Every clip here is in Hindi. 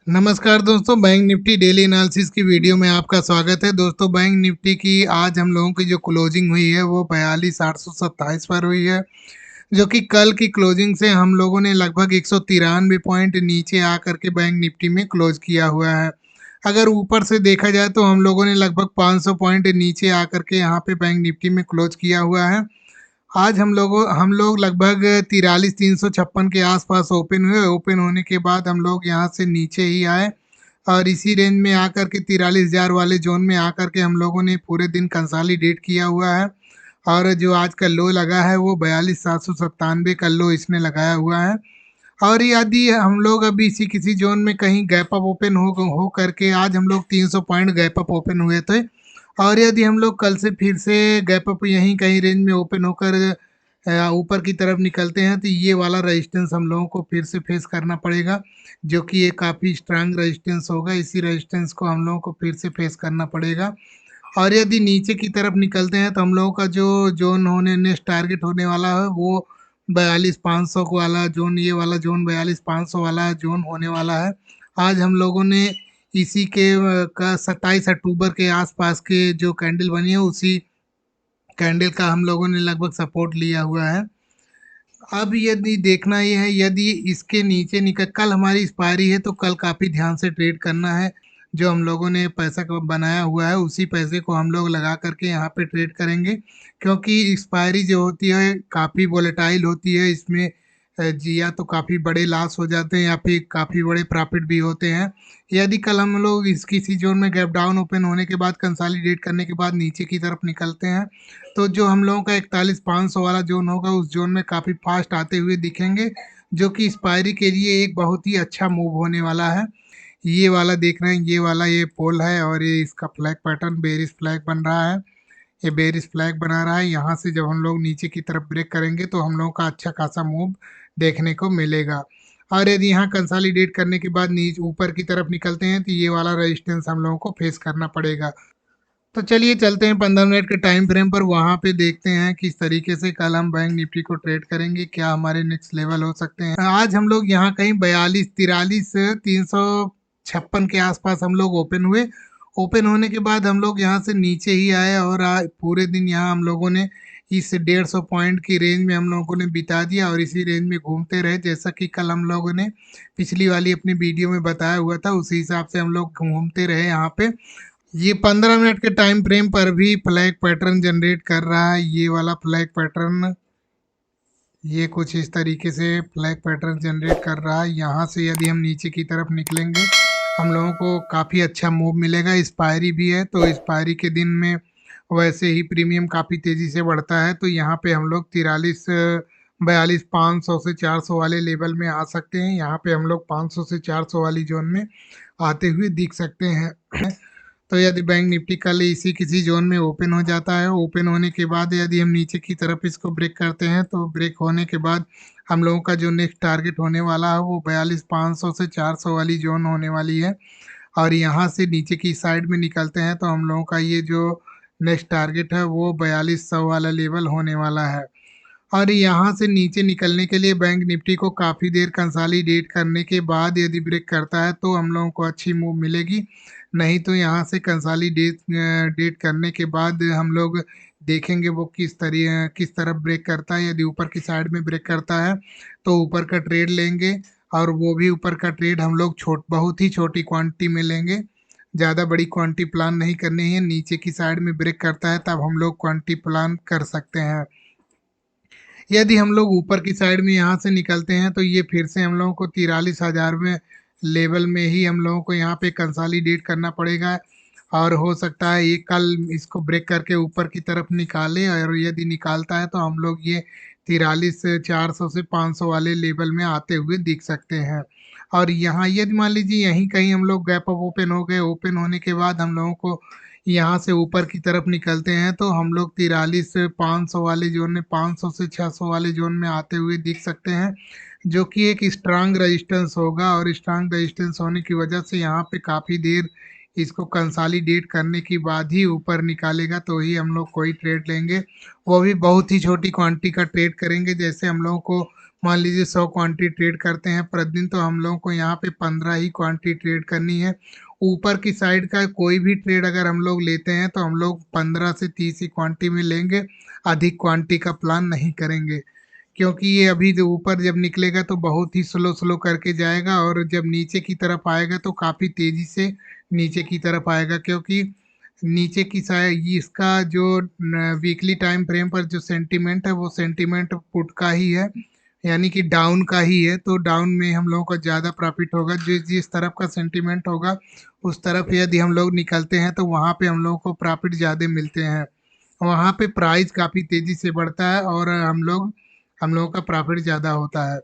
नमस्कार दोस्तों, बैंक निफ्टी डेली एनालिसिस की वीडियो में आपका स्वागत है। दोस्तों, बैंक निफ्टी की आज हम लोगों की जो क्लोजिंग हुई है वो 42,827 पर हुई है, जो कि कल की क्लोजिंग से हम लोगों ने लगभग 193 पॉइंट नीचे आकर के बैंक निफ्टी में क्लोज किया हुआ है। अगर ऊपर से देखा जाए तो हम लोगों ने लगभग 500 पॉइंट नीचे आकर के यहाँ पे बैंक निफ्टी में क्लोज किया हुआ है। आज हम लोग लगभग 43,356 के आसपास ओपन हुए। ओपन होने के बाद हम लोग यहाँ से नीचे ही आए और इसी रेंज में आकर के 43,000 वाले जोन में आकर के हम लोगों ने पूरे दिन कंसोलिडेट किया हुआ है। और जो आज का लो लगा है वो 42,797 का लो इसने लगाया हुआ है। और यदि हम लोग अभी इसी किसी जोन में कहीं गैप अप ओपन हो करके आज हम लोग 300 पॉइंट गैप अप ओपन हुए थे। और यदि हम लोग कल से फिर से गैप अप यहीं कहीं रेंज में ओपन होकर ऊपर की तरफ निकलते हैं तो ये वाला रेजिस्टेंस हम लोगों को फिर से फेस करना पड़ेगा, जो कि ये काफ़ी स्ट्रांग रेजिस्टेंस होगा। इसी रेजिस्टेंस को हम लोगों को फिर से फेस करना पड़ेगा। और यदि नीचे की तरफ निकलते हैं तो हम लोगों का जो जोन होने नेक्स्ट टारगेट होने वाला है वो 42,500 वाला जोन, ये वाला जोन 42,500 वाला जोन होने वाला है। आज हम लोगों ने इसी के का 27 अक्टूबर के आसपास के जो कैंडल बनी है उसी कैंडल का हम लोगों ने लगभग सपोर्ट लिया हुआ है। अब यदि देखना ये है, यदि इसके नीचे निकल कल हमारी एक्सपायरी है तो कल काफ़ी ध्यान से ट्रेड करना है। जो हम लोगों ने पैसा बनाया हुआ है उसी पैसे को हम लोग लगा करके यहाँ पे ट्रेड करेंगे, क्योंकि एक्सपायरी जो होती है काफ़ी वोलेटाइल होती है। इसमें जी या तो काफ़ी बड़े लॉस हो जाते हैं या फिर काफ़ी बड़े प्रॉफिट भी होते हैं। यदि कल हम लोग इस किसी जोन में गैप डाउन ओपन होने के बाद कंसोलिडेट करने के बाद नीचे की तरफ निकलते हैं तो जो हम लोगों का 41,500 वाला जोन होगा उस जोन में काफ़ी फास्ट आते हुए दिखेंगे, जो कि एक्सपायरी के लिए एक बहुत ही अच्छा मूव होने वाला है। ये वाला देख रहे हैं, ये वाला ये पोल है और ये इसका फ्लैग पैटर्न बेरिश फ्लैग बन रहा है। ये बेरिश फ्लैग बना रहा है। यहाँ से जब हम लोग नीचे की तरफ ब्रेक करेंगे तो हम लोगों का अच्छा खासा मूव देखने को मिलेगा। और यदि यहाँ कंसोलिडेट करने के बाद नीचे ऊपर की तरफ निकलते हैं तो ये वाला रेजिस्टेंस हम लोगों को फेस करना पड़ेगा। तो चलिए चलते हैं 15 मिनट के टाइम फ्रेम पर, वहाँ पे देखते हैं किस तरीके से कल हम बैंक निफ्टी को ट्रेड करेंगे, क्या हमारे नेक्स्ट लेवल हो सकते हैं। आज हम लोग यहाँ कहीं 42, 43, 356 के आसपास हम लोग ओपन हुए। ओपन होने के बाद हम लोग यहाँ से नीचे ही आए और पूरे दिन यहाँ हम लोगों ने इस 150 पॉइंट की रेंज में हम लोगों ने बिता दिया और इसी रेंज में घूमते रहे, जैसा कि कल हम लोगों ने पिछली वाली अपनी वीडियो में बताया हुआ था। उसी हिसाब से हम लोग घूमते रहे यहाँ पे। ये 15 मिनट के टाइम फ्रेम पर भी फ्लैग पैटर्न जनरेट कर रहा है। ये वाला फ्लैग पैटर्न ये कुछ इस तरीके से फ्लैग पैटर्न जनरेट कर रहा है। यहाँ से यदि हम नीचे की तरफ निकलेंगे हम लोगों को काफ़ी अच्छा मूव मिलेगा। एक्सपायरी भी है तो एक्सपायरी के दिन में वैसे ही प्रीमियम काफ़ी तेज़ी से बढ़ता है। तो यहाँ पे हम लोग 42 से 400 वाले लेवल में आ सकते हैं। यहाँ पे हम लोग 500 से 400 वाली जोन में आते हुए दिख सकते हैं। तो यदि बैंक निफ्टी कल इसी किसी जोन में ओपन हो जाता है, ओपन होने के बाद यदि हम नीचे की तरफ इसको ब्रेक करते हैं तो ब्रेक होने के बाद हम लोगों का जो नेक्स्ट टारगेट होने वाला है वो 42,500 से 400 वाली जोन होने वाली है। और यहाँ से नीचे की साइड में निकलते हैं तो हम लोगों का ये जो नेक्स्ट टारगेट है वो 4200 वाला लेवल होने वाला है। और यहाँ से नीचे निकलने के लिए बैंक निफ्टी को काफ़ी देर कंसोलिडेट करने के बाद यदि ब्रेक करता है तो हम लोगों को अच्छी मूव मिलेगी। नहीं तो यहाँ से कंसोलिडेट डेट करने के बाद हम लोग देखेंगे वो किस तरफ ब्रेक करता है। यदि ऊपर की साइड में ब्रेक करता है तो ऊपर का ट्रेड लेंगे, और वो भी ऊपर का ट्रेड हम लोग बहुत ही छोटी क्वांटिटी में लेंगे। ज़्यादा बड़ी क्वांटिटी प्लान नहीं करनी है। नीचे की साइड में ब्रेक करता है तब हम लोग क्वांटिटी प्लान कर सकते हैं। यदि हम लोग ऊपर की साइड में यहाँ से निकलते हैं तो ये फिर से हम लोगों को 43,000 में लेवल में ही हम लोगों को यहाँ पे कंसोलिडेट करना पड़ेगा। और हो सकता है ये कल इसको ब्रेक करके ऊपर की तरफ निकाले, और यदि निकालता है तो हम लोग ये 43,400 से 500 वाले लेवल में आते हुए दिख सकते हैं। और यहाँ यदि मान लीजिए यहीं कहीं हम लोग गैप अप ओपन हो गए, ओपन होने के बाद हम लोगों को यहाँ से ऊपर की तरफ निकलते हैं तो हम लोग 43,500 वाले जोन में 500 से 600 वाले जोन में आते हुए दिख सकते हैं, जो कि एक स्ट्रांग रेजिस्टेंस होगा। और स्ट्रांग रेजिस्टेंस होने की वजह से यहाँ पे काफ़ी देर इसको कंसोलिडेट करने के बाद ही ऊपर निकालेगा तो ही हम लोग कोई ट्रेड लेंगे। वो भी बहुत ही छोटी क्वांटिटी का ट्रेड करेंगे, जैसे हम लोगों को मान लीजिए 100 क्वांटिटी ट्रेड करते हैं प्रतिदिन, तो हम लोगों को यहाँ पे 15 ही क्वांटिटी ट्रेड करनी है। ऊपर की साइड का कोई भी ट्रेड अगर हम लोग लेते हैं तो हम लोग 15 से 30 ही क्वांटिटी में लेंगे, अधिक क्वांटिटी का प्लान नहीं करेंगे, क्योंकि ये अभी जो ऊपर जब निकलेगा तो बहुत ही स्लो स्लो करके जाएगा, और जब नीचे की तरफ आएगा तो काफ़ी तेज़ी से नीचे की तरफ आएगा, क्योंकि नीचे की साइड इसका जो वीकली टाइम फ्रेम पर जो सेंटीमेंट है वो सेंटीमेंट पुट का ही है, यानी कि डाउन का ही है। तो डाउन में हम लोगों को ज़्यादा प्रॉफिट होगा, जिस जिस तरफ का सेंटीमेंट होगा उस तरफ यदि हम लोग निकलते हैं तो वहाँ पे हम लोगों को प्रॉफिट ज़्यादा मिलते हैं, वहाँ पे प्राइस काफ़ी तेज़ी से बढ़ता है और हम लोगों का प्रॉफिट ज़्यादा होता है।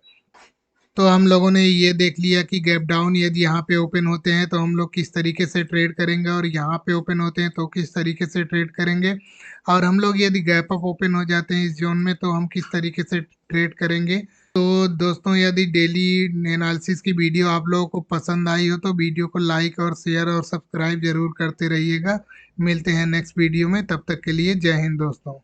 तो हम लोगों ने ये देख लिया कि गैप डाउन यदि यहाँ पे ओपन होते हैं तो हम लोग किस तरीके से ट्रेड करेंगे, और यहाँ पे ओपन होते हैं तो किस तरीके से ट्रेड करेंगे, और हम लोग यदि गैप अप ओपन हो जाते हैं इस जोन में तो हम किस तरीके से ट्रेड करेंगे। तो दोस्तों, यदि डेली एनालिसिस की वीडियो आप लोगों को पसंद आई हो तो वीडियो को लाइक और शेयर और सब्सक्राइब जरूर करते रहिएगा। मिलते हैं नेक्स्ट वीडियो में, तब तक के लिए जय हिंद दोस्तों।